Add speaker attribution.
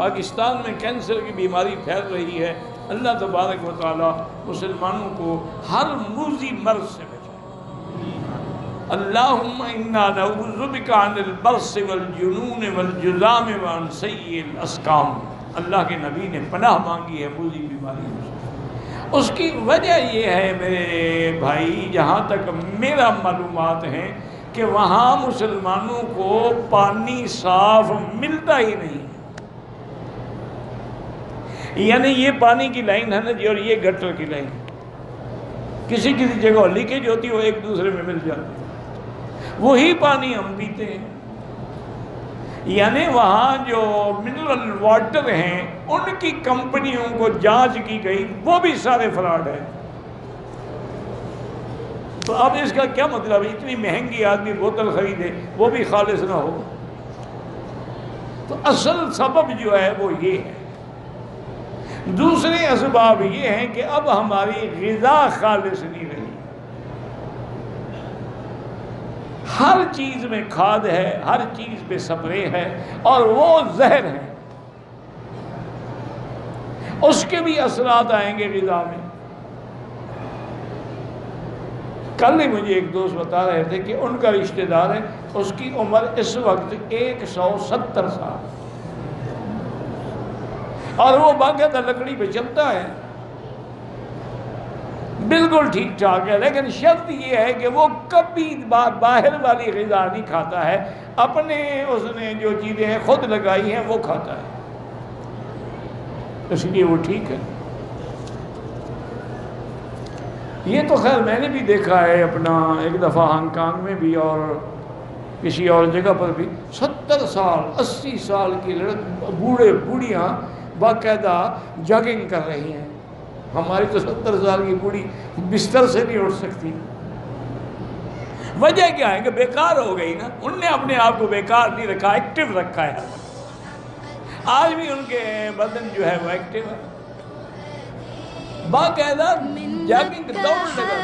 Speaker 1: پاکستان میں کینسر کی بیماری پھیل رہی ہے، اللہ تبارک و تعالی مسلمانوں کو ہر موذی مرض سے بچائے۔ اللہم انا نعوذ بک عن البرص والجنون والجذام وعن سیء الاسقام۔ اللہ کے نبی نے پناہ مانگی ہے موذی بیماریوں سے۔ اس کی وجہ یہ ہے میرے بھائی، جہاں تک میرا معلومات ہیں کہ وہاں مسلمانوں کو پانی صاف ملتا ہی نہیں، یعنی یہ پانی کی لائن ہے نا جی، اور یہ گٹر کی لائن، کسی کسی جگہ لیکیج ہوتی ہے، وہ ایک دوسرے میں مل جاتی ہے، وہی پانی ہم پیتے ہیں۔ یعنی وہاں جو منرل واٹر ہیں ان کی کمپنیوں کو جانچ کی گئی، وہ بھی سارے فراڈ ہیں۔ تو اب اس کا کیا مطلب ہے؟ اتنی مہنگی آدمی بوتل خریدے وہ بھی خالص نہ ہو۔ تو اصل سبب جو ہے وہ یہ ہے۔ دوسرے اسباب یہ ہیں کہ اب ہماری غذا خالص نہیں رہی، ہر چیز میں کھاد ہے، ہر چیز پہ سپرے ہے، اور وہ زہر ہے، اس کے بھی اثرات آئیں گے غذا میں۔ کل ہی مجھے ایک دوست بتا رہے تھے کہ ان کا رشتہ دار ہے، اس کی عمر اس وقت 170 سال، اور وہ باقاعدہ لکڑی پہ چلتا ہے، بالکل ٹھیک ٹھاک ہے، لیکن شرط یہ ہے کہ وہ کبھی باہر والی غذا نہیں کھاتا ہے، اپنے اس نے جو چیزیں خود لگائی ہیں وہ کھاتا ہے، اس لیے وہ ٹھیک ہے۔ یہ تو خیر میں نے بھی دیکھا ہے اپنا ایک دفعہ ہانگ کانگ میں بھی اور کسی اور جگہ پر بھی، 70 سال 80 سال کی بوڑھیاں باقاعدہ جاگنگ کر رہی ہیں۔ ہماری تو 70 سال کی بوڑھی بستر سے نہیں اٹھ سکتی۔ وجہ کیا ہے کہ بیکار ہو گئی نا، ان نے اپنے آپ کو بیکار نہیں رکھا، ایکٹیو رکھا ہے۔ آج بھی ان کے بدن جو ہے وہ ایکٹیو ہے، باقاعدہ جاگنگ دوڑ لگا۔